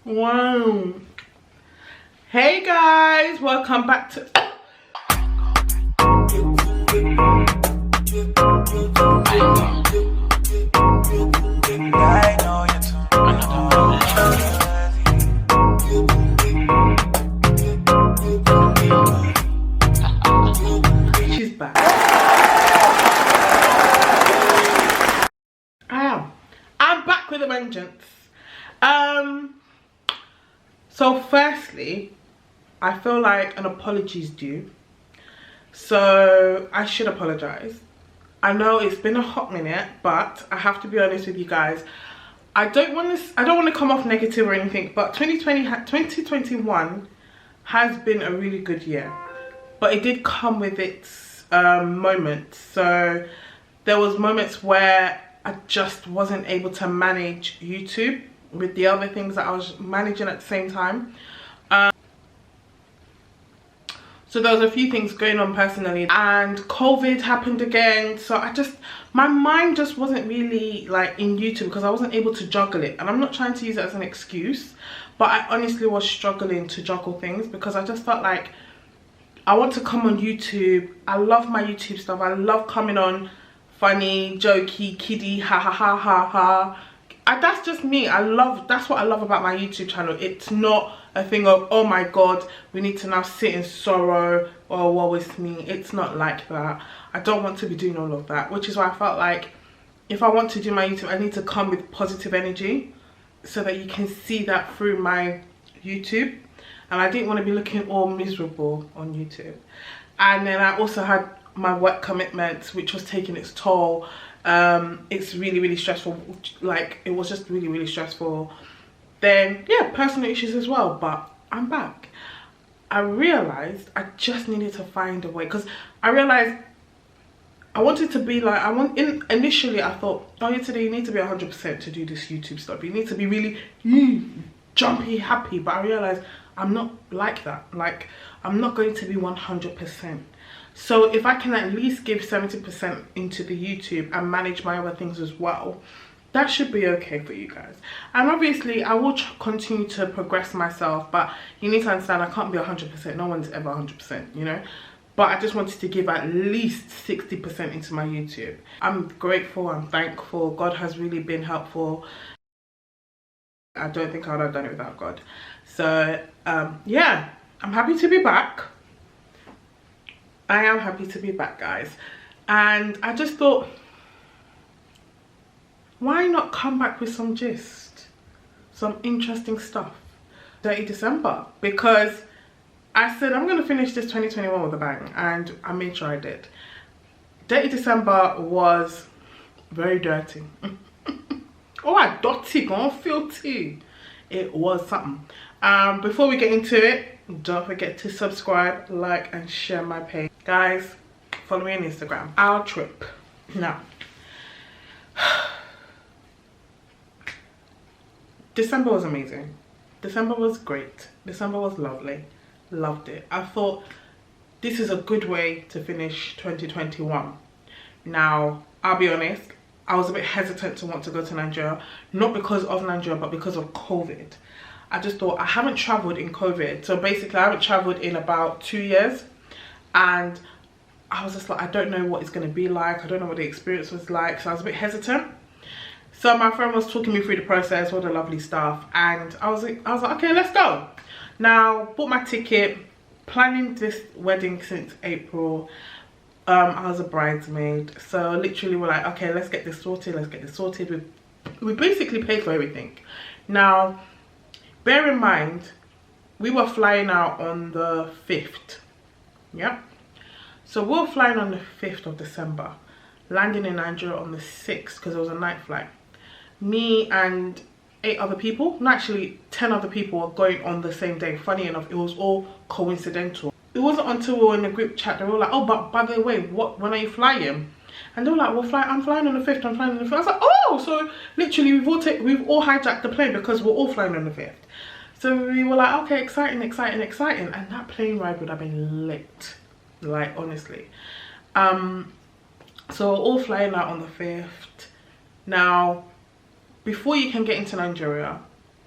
Wow. Hey guys, welcome back to she's back. I'm back with a vengeance. So firstly, I feel like an apology is due. So I should apologize. I know it's been a hot minute, but I have to be honest with you guys. I don't want to come off negative or anything, but 2021 has been a really good year. But it did come with its moments. So there was moments where I just wasn't able to manage YouTube with the other things that I was managing at the same time. So there was a few things going on personally, and COVID happened again. So my mind just wasn't really like in YouTube because I wasn't able to juggle it. And I'm not trying to use it as an excuse, but I honestly was struggling to juggle things because I just felt like I want to come on YouTube. I love my YouTube stuff. I love coming on funny, jokey, kiddie, ha ha ha ha ha. That's just me. That's what I love about my YouTube channel. It's not a thing of, oh my god, we need to now sit in sorrow or woe is me. It's not like that. I don't want to be doing all of that, which is why I felt like if I want to do my YouTube, I need to come with positive energy so that you can see that through my YouTube. And I didn't want to be looking all miserable on YouTube. And then I also had my work commitments, which was taking its toll. It's really stressful. Like, it was just really stressful. Then yeah, personal issues as well, but I'm back. I realized I just needed to find a way, because I realized I wanted to be like, initially I thought, oh yeah, today you need to be 100% to do this YouTube stuff. You need to be really jumpy, happy. But I realized I'm not like that. Like, I'm not going to be 100%. So if I can at least give 70% into the YouTube and manage my other things as well, that should be okay for you guys. And obviously I will continue to progress myself, but you need to understand I can't be 100%. No one's ever 100%, you know. But I just wanted to give at least 60% into my YouTube. I'm grateful, I'm thankful. God has really been helpful. I don't think I would have done it without God. So yeah, I'm happy to be back. I am happy to be back, guys. And I just thought, why not come back with some gist, some interesting stuff? Dirty December, because I said I'm gonna finish this 2021 with a bang, and I made sure I did. Dirty December was very dirty. Oh, I dirty, gone filthy. It was something. Before we get into it, don't forget to subscribe, like, and share my page. Guys, follow me on Instagram. Our trip. Now, December was amazing. December was great. December was lovely. Loved it. I thought this is a good way to finish 2021. Now, I'll be honest, I was a bit hesitant to want to go to Nigeria. Not because of Nigeria, but because of COVID. I just thought, I haven't traveled in COVID. So basically, I haven't traveled in about 2 years. And I was just like, I don't know what it's going to be like. I don't know what the experience was like. So I was a bit hesitant. So my friend was talking me through the process, all the lovely stuff. And I was like, okay, let's go. Now, bought my ticket, planning this wedding since April. I was a bridesmaid. So literally we're like, okay, let's get this sorted. Let's get this sorted. We basically paid for everything. Now, bear in mind, we were flying out on the 5th. Yep. So we were flying on the 5th of December, landing in Nigeria on the 6th because it was a night flight. Me and 8 other people, no, actually 10 other people were going on the same day. Funny enough, it was all coincidental. It wasn't until we were in a group chat they were like, oh, but by the way, when are you flying? And they were like, I'm flying on the 5th, I'm flying on the 5th. I was like, oh, so literally we've all hijacked the plane because we're all flying on the 5th. So we were like, okay, exciting. And that plane ride would have been lit, like, honestly. So we're all flying out on the 5th. Now, before you can get into Nigeria,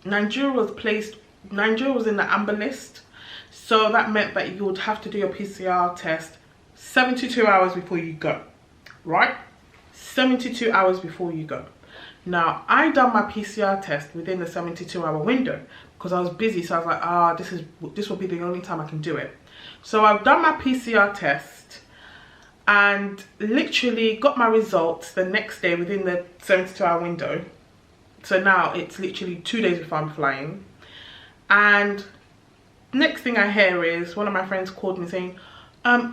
Nigeria was in the amber list. So that meant that you would have to do your PCR test 72 hours before you go, right? 72 hours before you go. Now, I done my PCR test within the 72-hour window because I was busy. So I was like, this will be the only time I can do it. So I've done my PCR test and literally got my results the next day within the 72-hour window. So now it's literally 2 days before I'm flying. And next thing I hear is one of my friends called me saying,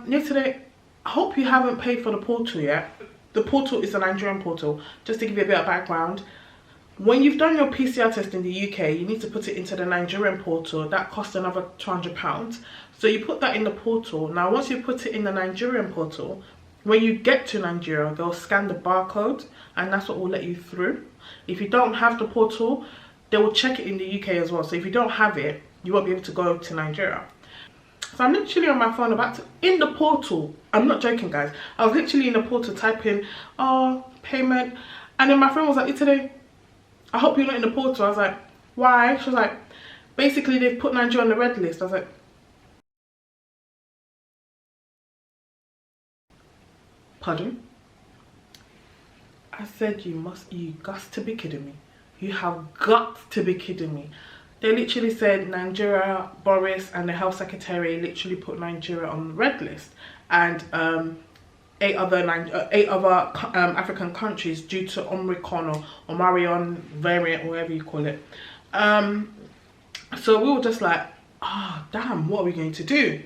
yesterday, I hope you haven't paid for the portal yet. The portal is a Nigerian portal. Just to give you a bit of background, when you've done your PCR test in the UK, you need to put it into the Nigerian portal. That costs another £200. So you put that in the portal. Now, once you put it in the Nigerian portal, when you get to Nigeria, they'll scan the barcode and that's what will let you through. If you don't have the portal, they will check it in the UK as well. So if you don't have it, you won't be able to go to Nigeria. So I'm literally on my phone in the portal. I'm not joking, guys. I was literally in the portal typing, oh, payment. And then my friend was like, today, I hope you're not in the portal. I was like, why? She was like, basically they've put Nigeria on the red list. I was like, pardon? I said, you got to be kidding me. You have got to be kidding me. They literally said Nigeria, Boris and the health secretary literally put Nigeria on the red list, and 8 other African countries due to Omicron or Marion variant, whatever you call it. So we were just like, oh damn, what are we going to do?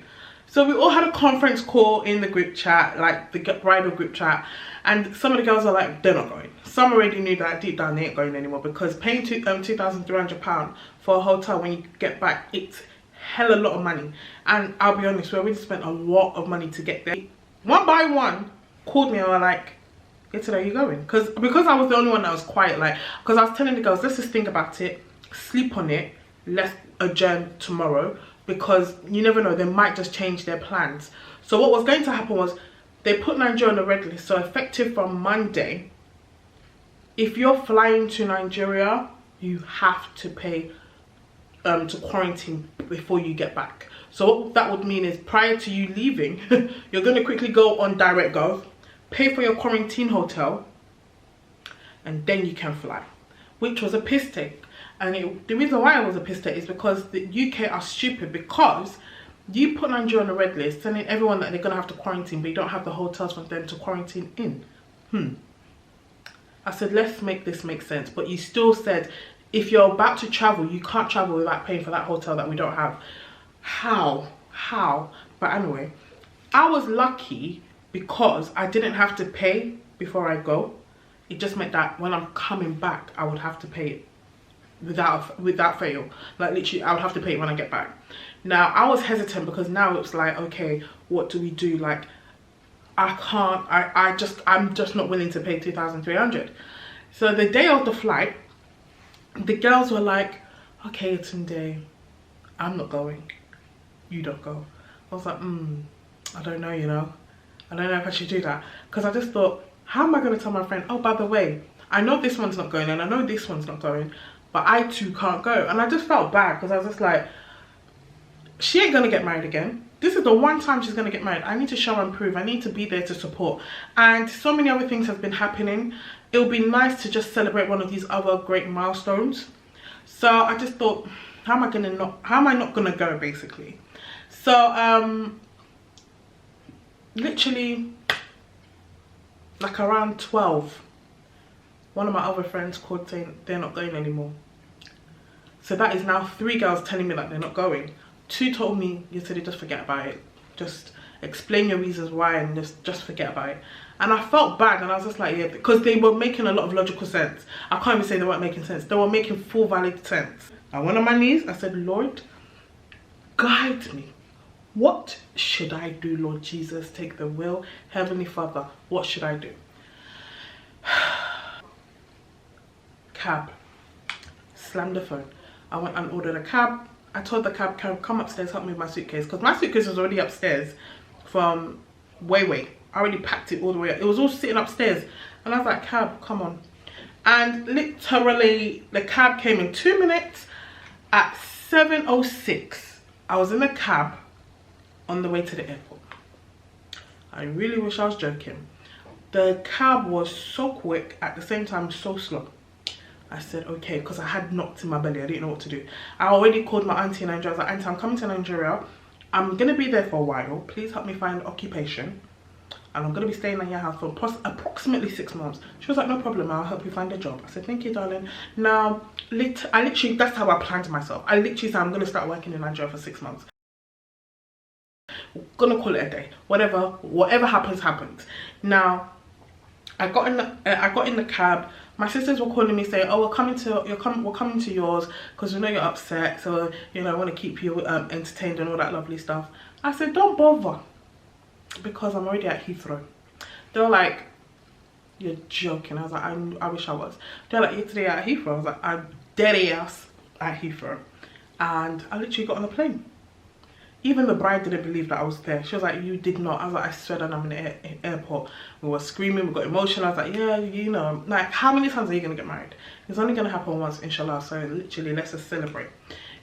So we all had a conference call in the group chat, like the bridal group chat, and some of the girls are like, they're not going. Some already knew that deep down they ain't going anymore, because paying £2,300 for a hotel when you get back, it's hella lot of money. And I'll be honest, we already spent a lot of money to get there. One by one called me and were like, yesterday, are you going? Because I was the only one that was quiet, like, because I was telling the girls, let's just think about it, sleep on it, let's adjourn tomorrow, because you never know, they might just change their plans. So what was going to happen was they put Nigeria on the red list. So effective from Monday, if you're flying to Nigeria, you have to pay to quarantine before you get back. So what that would mean is prior to you leaving, you're going to quickly go on DirectGov, pay for your quarantine hotel, and then you can fly, which was a piss take. And the reason why it was a piss take is because the UK are stupid, because you put Nigeria on the red list, telling everyone that they're going to have to quarantine, but you don't have the hotels for them to quarantine in. I said, let's make this make sense. But you still said, if you're about to travel, you can't travel without paying for that hotel that we don't have. How? But anyway, I was lucky because I didn't have to pay before I go. It just meant that when I'm coming back, I would have to pay it without fail. Like literally, I would have to pay it when I get back. Now, I was hesitant because now it's like, okay, what do we do? Like, I can't, I'm just not willing to pay 2,300. So the day of the flight, the girls were like, okay, Tunde, I'm not going. You don't go. I was like, I don't know, you know. I don't know if I should do that. Because I just thought, how am I going to tell my friend, oh, by the way, I know this one's not going and I know this one's not going, but I too can't go. And I just felt bad because I was just like, she ain't going to get married again. This is the one time she's going to get married. I need to show and prove. I need to be there to support. And so many other things have been happening. It would be nice to just celebrate one of these other great milestones. So I just thought, how am I not going to go, basically? So, literally, like around 12, one of my other friends called saying they're not going anymore. So that is now 3 girls telling me that they're not going. 2 told me yesterday, just forget about it. Just explain your reasons why and just forget about it. And I felt bad, and I was just like, yeah, because they were making a lot of logical sense. I can't even say they weren't making sense. They were making full valid sense. I went on my knees. I said, Lord, guide me. What should I do, Lord Jesus? Take the wheel. Heavenly Father, what should I do? Cab. Slammed the phone. I went and ordered a cab. I told the cab, come upstairs, help me with my suitcase. Because my suitcase was already upstairs from way. I already packed it all the way up. It was all sitting upstairs. And I was like, cab, come on. And literally, the cab came in 2 minutes. At 7:06, I was in a cab on the way to the airport. I really wish I was joking. The cab was so quick, at the same time so slow. I said, okay, because I had knots in my belly. I didn't know what to do. I already called my auntie in Nigeria. I was like, auntie, I'm coming to Nigeria. I'm going to be there for a while. Please help me find occupation. And I'm going to be staying in your house for approximately 6 months. She was like, no problem. I'll help you find a job. I said, thank you, darling. Now, I literally, that's how I planned myself. I literally said, I'm going to start working in Nigeria for 6 months. Gonna call it a day. Whatever happens, happens. Now, I got in the cab. My sisters were calling me saying, oh, we're coming to yours because we know you're upset, so you know I want to keep you entertained and all that lovely stuff. I said, don't bother, because I'm already at Heathrow. They were like, you're joking. I was like, I wish I was. They're like, you're today at Heathrow. I was like, I'm dead ass at Heathrow. And I literally got on the plane. Even the bride didn't believe that I was there. She was like, you did not. I was like, I swear that I'm in the airport. We were screaming, we got emotional. I was like, yeah, you know, like, how many times are you going to get married? It's only going to happen once, inshallah. So literally, let's just celebrate.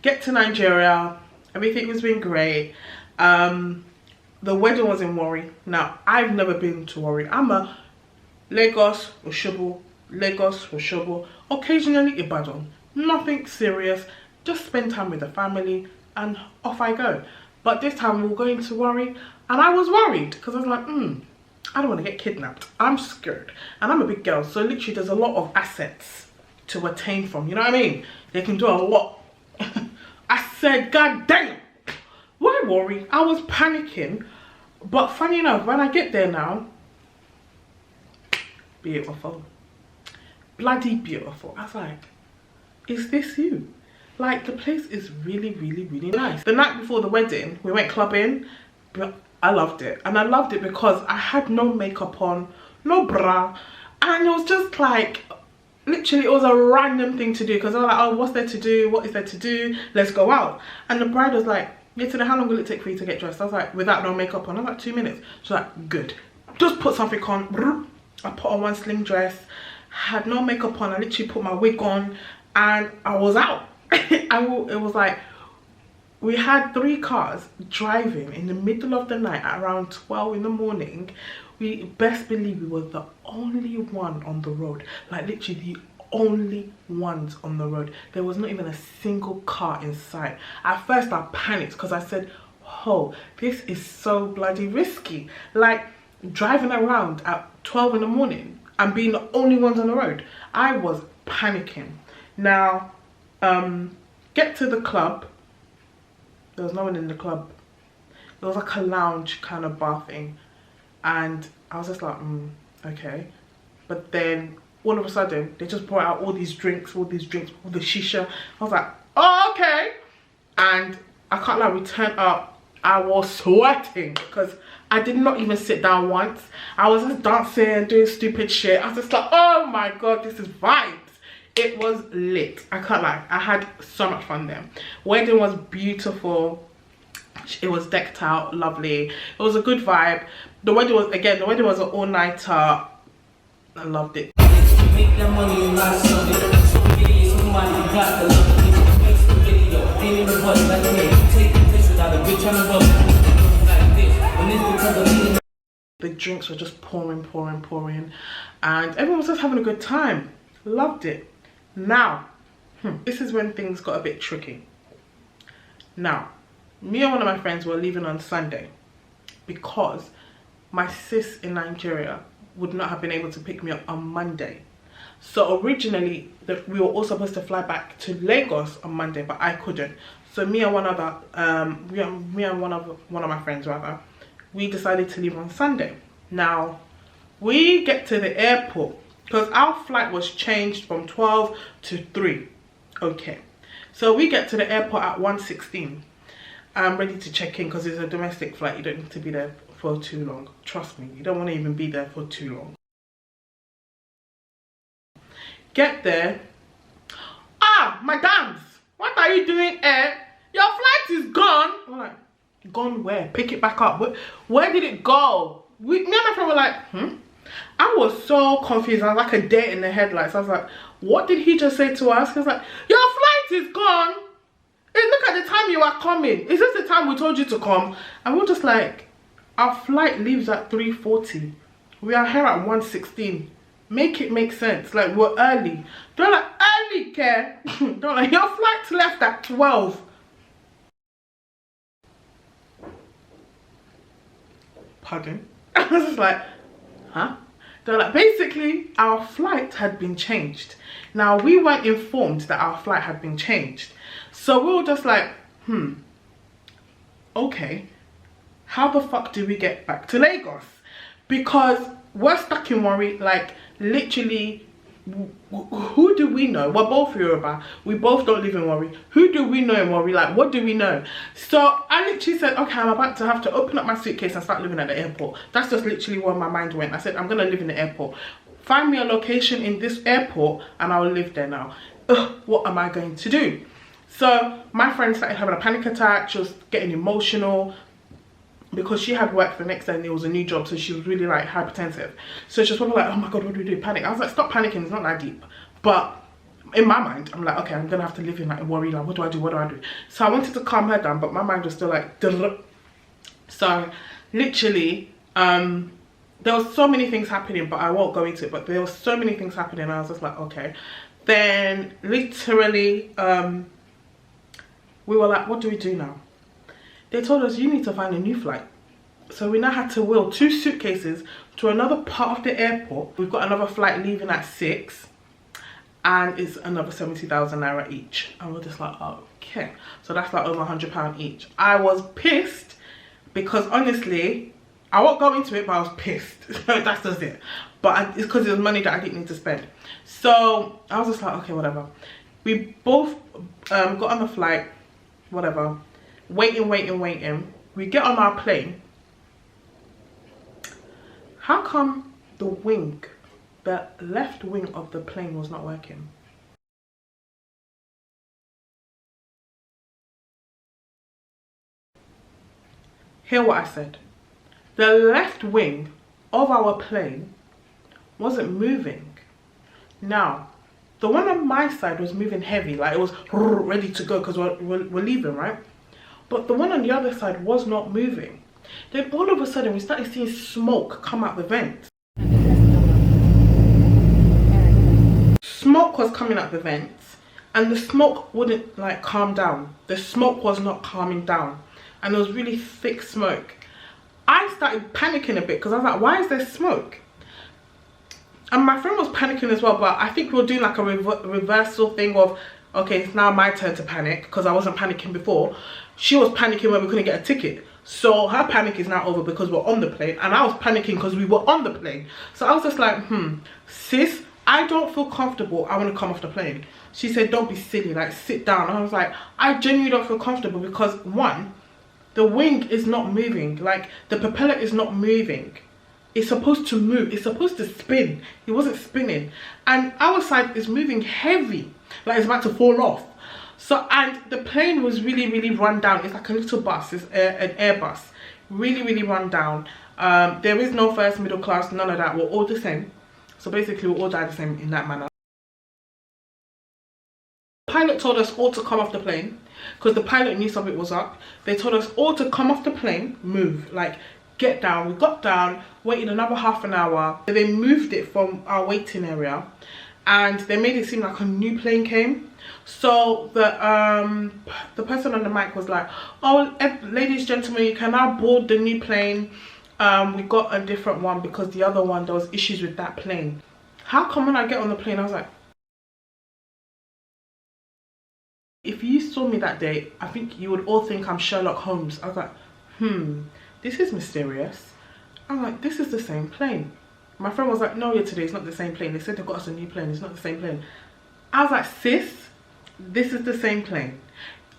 Get to Nigeria. Everything was being great. The wedding was in Warri. Now, I've never been to Warri. I'm a Lagos, Osogbo, Lagos, Osogbo. Occasionally, Ibadan. Nothing serious. Just spend time with the family and off I go. But this time we were going to Warri, and I was worried because I was like, I don't want to get kidnapped. I'm scared. And I'm a big girl, so literally there's a lot of assets to attain from. You know what I mean? They can do a lot. I said, God damn, why Warri? I was panicking. But funny enough, when I get there now, beautiful. Bloody beautiful. I was like, is this you? Like, the place is really, really, really nice. The night before the wedding, we went clubbing, but I loved it. And I loved it because I had no makeup on, no bra. And it was just like, literally, it was a random thing to do. Because I was like, oh, what's there to do? What is there to do? Let's go out. And the bride was like, yesterday, how long will it take for you to get dressed? I was like, without no makeup on. I was like, 2 minutes. She's like, good. Just put something on. I put on one slim dress. Had no makeup on. I literally put my wig on. And I was out. It was like, we had 3 cars driving in the middle of the night at around 12 in the morning. We best believe we were the only one on the road, like literally the only ones on the road. There was not even a single car in sight. At first I panicked because I said, oh, this is so bloody risky, like driving around at 12 in the morning and being the only ones on the road. I was panicking. Now, get to the club. There was no one in the club. It was like a lounge kind of bar thing, and I was just like, okay. But then all of a sudden they just brought out all these drinks, all the shisha. I was like, oh, okay. And I can't lie, we turned up. I was sweating because I did not even sit down once. I was just dancing, doing stupid shit. I was just like, oh my god, this is vibes. It was lit. I can't lie. I had so much fun there. Wedding was beautiful. It was decked out, lovely. It was a good vibe. The wedding was an all-nighter. I loved it. The drinks were just pouring, and everyone was just having a good time. Loved it. Now, this is when things got a bit tricky. Now, me and one of my friends were leaving on Sunday because my sis in Nigeria would not have been able to pick me up on Monday. So originally, we were all supposed to fly back to Lagos on Monday, but I couldn't. So me and one of my friends rather, we decided to leave on Sunday. Now, we get to the airport because our flight was changed from 12 to 3. Okay, so we get to the airport at 1:16. I'm ready to check in because it's a domestic flight. You don't need to be there for too long. Trust me, you don't want to even be there for too long. Get there. Ah, madams, what are you doing here? Your flight is gone. I'm like, gone where? Pick it back up. Where did it go? Me and my friend were like, I was so confused. I was like a deer in the headlights. I was like, what did he just say to us? He was like, your flight is gone. are coming. Is this the time we told you to come? And we're just like, our flight leaves at 3:40. We are here at 1:16. Make it make sense. Like, we're early. They're like, early, care. They're like, your flight's left at 12. Pardon? I was just like, huh? They're like, basically, our flight had been changed. Now, we weren't informed that our flight had been changed. So we were just like, okay, how the fuck do we get back to Lagos? Because we're stuck in Warri, like, literally, who do we know? We're both Yoruba. We both don't live in Warri. Who do we know in Warri? Like, what do we know? So I literally said, okay, I'm about to have to open up my suitcase and start living at the airport. That's just literally where my mind went. I said, I'm gonna live in the airport. Find me a location in this airport and I'll live there now. Ugh, what am I going to do? So my friend started having a panic attack. She was getting emotional because she had work the next day and it was a new job, so she was really like hypertensive. So she was probably like, oh my god, what do we do? Panic. I was like, stop panicking, it's not that deep. But in my mind, I'm like, okay, I'm gonna have to live in like a worry, like what do I do, what do I do? So I wanted to calm her down, but my mind was still like duh. So literally there was so many things happening, but I won't go into it, but there was so many things happening and I was just like, okay. Then literally we were like, what do we do now? They told us, you need to find a new flight. So we now had to wheel 2 suitcases to another part of the airport. We've got another flight leaving at 6 and it's another 70,000 naira each. And we're just like, okay. So that's like over £100 each. I was pissed because honestly, I won't go into it, but I was pissed. That's just it. But it's because it was money that I didn't need to spend. So I was just like, okay, whatever. We both got on the flight, whatever. Waiting. We get on our plane. How come the left wing of the plane was not working? Hear what I said. The left wing of our plane wasn't moving. Now, the one on my side was moving heavy, like it was ready to go because we're leaving, right? But the one on the other side was not moving. Then all of a sudden we started seeing smoke come out the vents. Smoke was coming out the vents and the smoke wouldn't like calm down. The smoke was not calming down and it was really thick smoke. I started panicking a bit because I was like, why is there smoke? And my friend was panicking as well, but I think we were doing like a reversal thing of, okay, it's now my turn to panic because I wasn't panicking before. She was panicking when we couldn't get a ticket. So her panic is now over because we're on the plane, and I was panicking because we were on the plane. So I was just like, sis, I don't feel comfortable. I want to come off the plane. She said, don't be silly, like sit down. And I was like, I genuinely don't feel comfortable because one, the wing is not moving. Like the propeller is not moving. It's supposed to move. It's supposed to spin. It wasn't spinning. And our side is moving heavy. Like it's about to fall off. So, and the plane was really run down. It's like a little bus. It's an Airbus. Really run down. There is no first, middle class, none of that. We're all the same. So basically we all died the same in that manner. The pilot told us all to come off the plane because the pilot knew something was up. They told us all to come off the plane, move, like get down. We got down, waited another half an hour. They moved it from our waiting area and they made it seem like a new plane came. So the person on the mic was like, oh, ladies, gentlemen, you can now board the new plane. We got a different one because the other one, there was issues with that plane. How come when I get on the plane, I was like, if you saw me that day, I think you would all think I'm Sherlock Holmes. I was like, this is mysterious. I'm like, this is the same plane. My friend was like, no, today it's not the same plane. They said they've got us a new plane. It's not the same plane. I was like, sis, this is the same plane.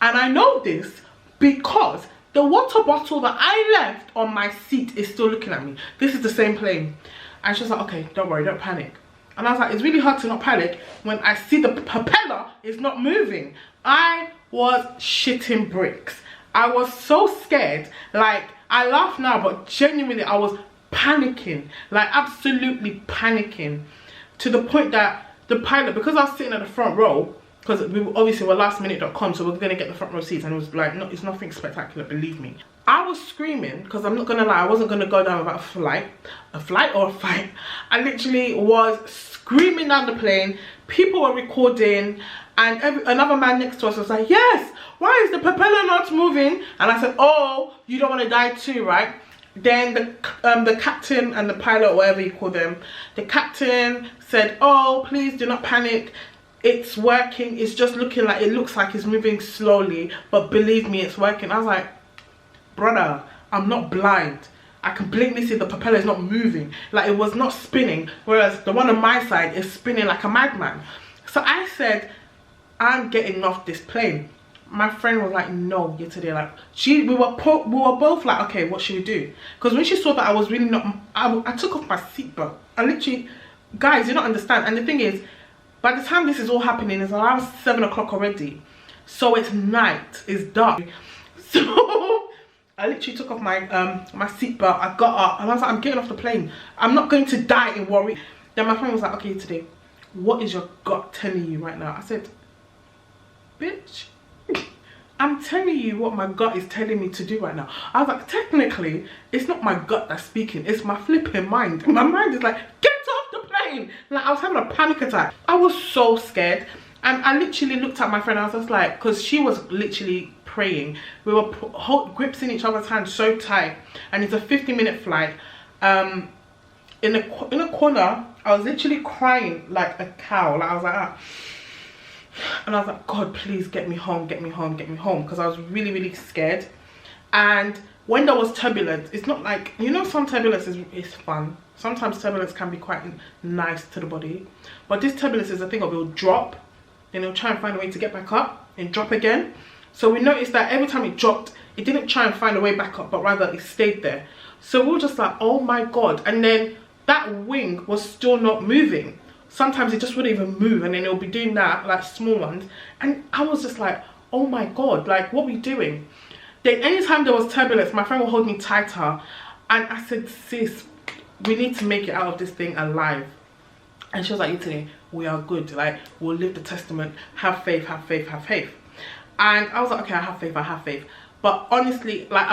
And I know this because the water bottle that I left on my seat is still looking at me. This is the same plane. And she was like, okay, don't worry, don't panic. And I was like, it's really hard to not panic when I see the propeller is not moving. I was shitting bricks. I was so scared. Like, I laugh now, but genuinely I was panicking. Like, absolutely panicking. To the point that the pilot, because I was sitting at the front row, because we obviously were lastminute.com, so we're gonna get the front row seats, and it was like, no, it's nothing spectacular, believe me. I was screaming because I'm not gonna lie, I wasn't gonna go down without a flight or a fight. I literally was screaming down the plane. People were recording, and another man next to us was like, yes, why is the propeller not moving? And I said, oh, you don't want to die too, right? Then the captain and the pilot, or whatever you call them, the captain said, oh, please do not panic, it's working, it's just looking like, it looks like it's moving slowly, but believe me, it's working. I was like, brother, I'm not blind, I can blatantly see the propeller is not moving, like it was not spinning, whereas the one on my side is spinning like a madman. So I said, I'm getting off this plane. My friend was like, no, you're today. Like, we were both like, okay, what should we do? Because when she saw that I was really not, I took off my seatbelt. I literally, guys, you don't understand. And the thing is, by the time this is all happening, it's around 7 o'clock already. So it's night, it's dark. So I literally took off my my seatbelt. I got up and I was like, I'm getting off the plane. I'm not going to die in worry. Then my friend was like, okay, today, what is your gut telling you right now? I said, bitch, I'm telling you what my gut is telling me to do right now. I was like, technically, it's not my gut that's speaking, it's my flipping mind. My mind is like, get off the plane. Like, I was having a panic attack. I was so scared. And I literally looked at my friend, I was just like, because she was literally praying. We were gripping each other's hands so tight. And it's a 50-minute flight. In a corner, I was literally crying like a cow. Like, I was like, ah. And I was like, God, please get me home, get me home, get me home, because I was really, really scared. And when there was turbulence, it's not like, you know, some turbulence is fun. Sometimes turbulence can be quite nice to the body, but this turbulence is a thing of, it'll drop, then it'll try and find a way to get back up and drop again. So we noticed that every time it dropped, it didn't try and find a way back up, but rather it stayed there. So we were just like, oh my God. And then that wing was still not moving. Sometimes it just wouldn't even move, and then it'll be doing that, like small ones. And I was just like, oh my God, like, what are we doing? Then anytime there was turbulence, my friend would hold me tighter. And I said, sis, we need to make it out of this thing alive. And she was like, today, we are good. Like, we'll live the testament. Have faith, have faith, have faith. And I was like, okay, I have faith, I have faith. But honestly, like,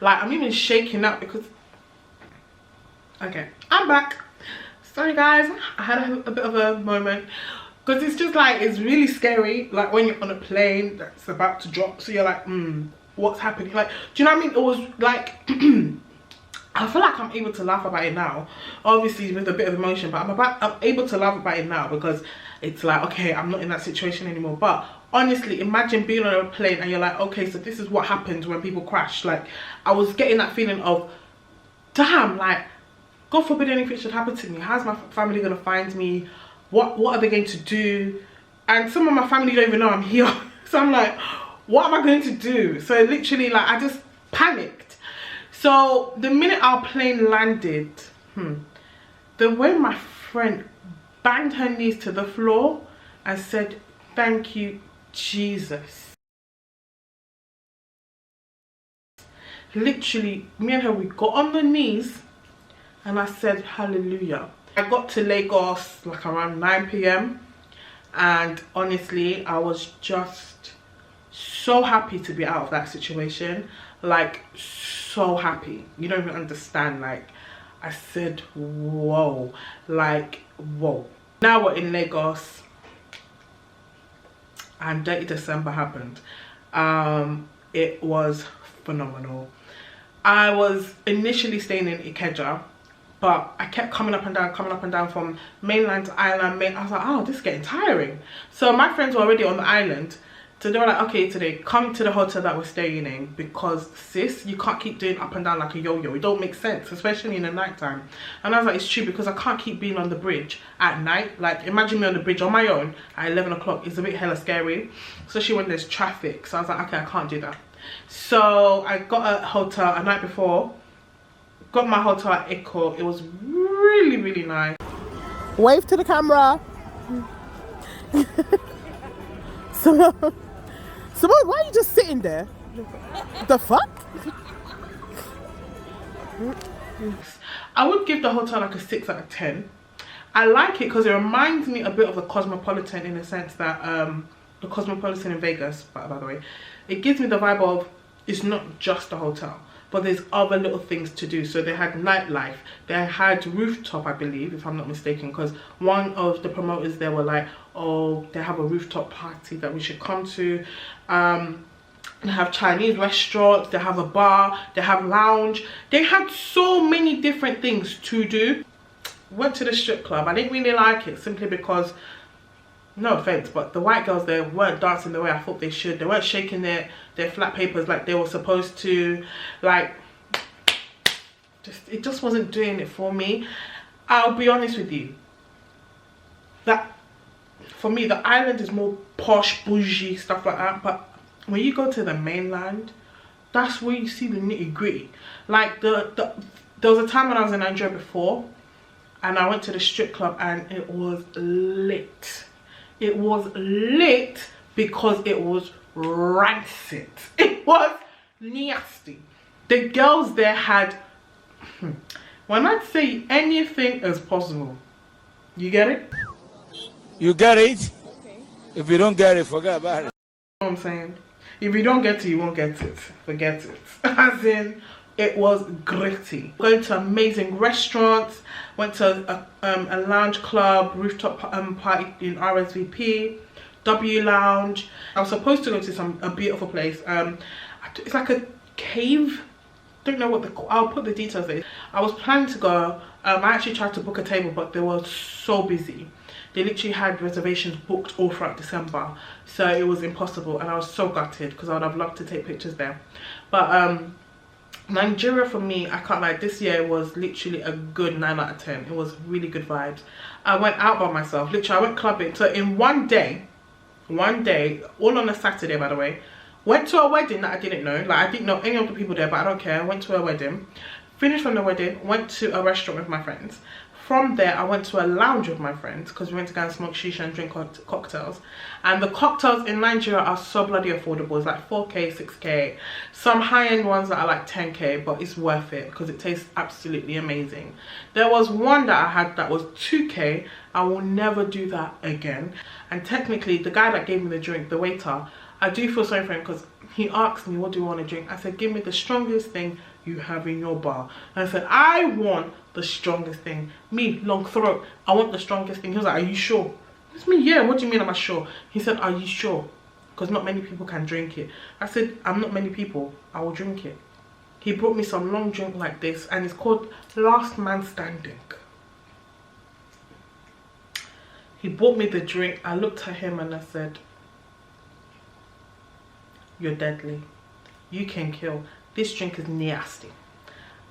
I'm even shaking up because, okay, I'm back. Sorry guys, I had a bit of a moment, because it's just like, it's really scary, like when you're on a plane that's about to drop, so you're like, what's happening? Like, do you know what I mean? It was like, I feel like I'm able to laugh about it now, obviously with a bit of emotion, but I'm able to laugh about it now because it's like, okay, I'm not in that situation anymore. But honestly, imagine being on a plane and you're like, okay, so this is what happens when people crash. Like, I was getting that feeling of, damn, like, God forbid anything should happen to me. How's my family going to find me? What are they going to do? And some of my family don't even know I'm here. So I'm like, what am I going to do? So literally, like, I just panicked. So the minute our plane landed, the way my friend banged her knees to the floor and said, thank you, Jesus. Literally, me and her, we got on the knees. And I said, hallelujah. I got to Lagos like around 9 p.m. And honestly, I was just so happy to be out of that situation. Like, so happy. You don't even understand. Like, I said, whoa. Like, whoa. Now we're in Lagos. And Dirty December happened. It was phenomenal. I was initially staying in Ikeja, but I kept coming up and down from mainland to island. I was like, oh, this is getting tiring. So my friends were already on the island. So they were like, okay, today, come to the hotel that we're staying in, because sis, you can't keep doing up and down like a yo-yo. It don't make sense, especially in the night time. And I was like, it's true, because I can't keep being on the bridge at night. Like, imagine me on the bridge on my own at 11 o'clock. It's a bit hella scary, especially when there's traffic. So I was like, okay, I can't do that. So I got a hotel a night before. Got my hotel at Eko. It was really, really nice. Wave to the camera. So why are you just sitting there? The fuck? I would give the hotel like a 6 out of 10. I like it because it reminds me a bit of the Cosmopolitan, in the sense that the Cosmopolitan in Vegas, by the way, it gives me the vibe of it's not just a hotel, but there's other little things to do. So they had nightlife, they had rooftop, I believe, if I'm not mistaken, because one of the promoters there were like, oh, they have a rooftop party that we should come to. They have Chinese restaurants, they have a bar, they have lounge. They had so many different things to do. Went to the strip club. I didn't really like it simply because, no offense, but the white girls there weren't dancing the way I thought they should. They weren't shaking their flat papers like they were supposed to. Like, it just wasn't doing it for me. I'll be honest with you, that for me the island is more posh, bougie, stuff like that. But when you go to the mainland, that's where you see the nitty-gritty. Like there was a time when I was in Nigeria before, and I went to the strip club and it was lit. It was lit because it was rancid. It was nasty. The girls there had, when I say anything is possible, you get it? You get it? Okay. If you don't get it, forget about it. You know what I'm saying? If you don't get it, you won't get it. Forget it. As in, it was gritty. Going to amazing restaurants, went to a lounge club, rooftop party in RSVP, W Lounge. I was supposed to go to a beautiful place. It's like a cave. Don't know what I'll put the details there. I was planning to go. I actually tried to book a table, but they were so busy. They literally had reservations booked all throughout December, so it was impossible, and I was so gutted because I would have loved to take pictures there. But Nigeria for me, I can't lie, this year was literally a good 9 out of 10. It was really good vibes. I went out by myself, literally I went clubbing. So in one day, all on a Saturday by the way, went to a wedding that I didn't know. Like I didn't know any of the people there, but I don't care. I went to a wedding, finished from the wedding, went to a restaurant with my friends. From there, I went to a lounge with my friends because we went to go and smoke shisha and drink cocktails. And the cocktails in Nigeria are so bloody affordable. It's like 4K, 6K. Some high-end ones that are like 10K, but it's worth it because it tastes absolutely amazing. There was one that I had that was 2K. I will never do that again. And technically, the guy that gave me the drink, the waiter, I do feel sorry for him because he asked me, what do you want to drink? I said, give me the strongest thing you have in your bar. And I said, I want the strongest thing. Me, long throat, I want the strongest thing. He was like, are you sure? It's me, yeah, what do you mean am I sure? He said, are you sure? Because not many people can drink it. I said, I'm not many people, I will drink it. He brought me some long drink like this, and it's called Last Man Standing. He bought me the drink. I looked at him and I said, you're deadly. You can kill. This drink is nasty.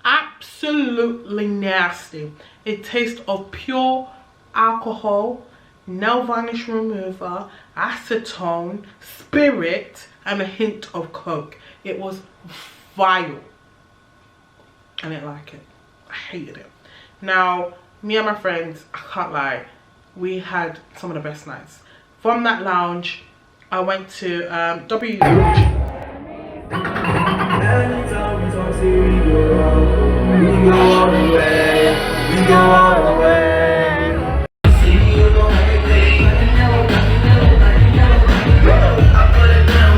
Absolutely nasty. It tastes of pure alcohol, nail varnish remover, acetone, spirit, and a hint of coke. It was vile. I didn't like it. I hated it. Now, me and my friends, I can't lie, we had some of the best nights. From that lounge, I went to W Lounge. Anytime we talk, see we go all the way, we go all the way. See you on everything, I put it down,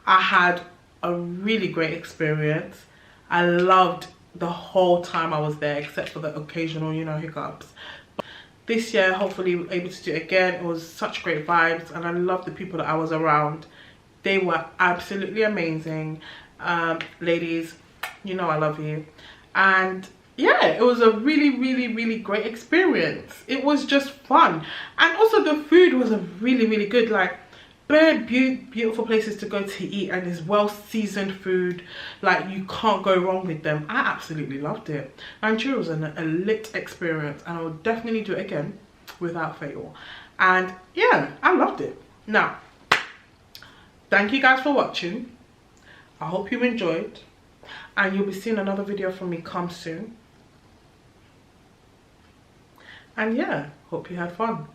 I had a really great experience. I loved the whole time I was there, except for the occasional, you know, hiccups. But this year, hopefully we're able to do it again. It was such great vibes, and I love the people that I was around. They were absolutely amazing. Ladies, you know I love you. And yeah, it was a really great experience. It was just fun, and also the food was really good. Like, bare beautiful places to go to eat, and it's well seasoned food. Like, you can't go wrong with them. I absolutely loved it. Nigeria was a lit experience, and I would definitely do it again without fail. And yeah, I loved it. Now, thank you guys for watching. I hope you enjoyed, and you'll be seeing another video from me come soon. And yeah, hope you had fun.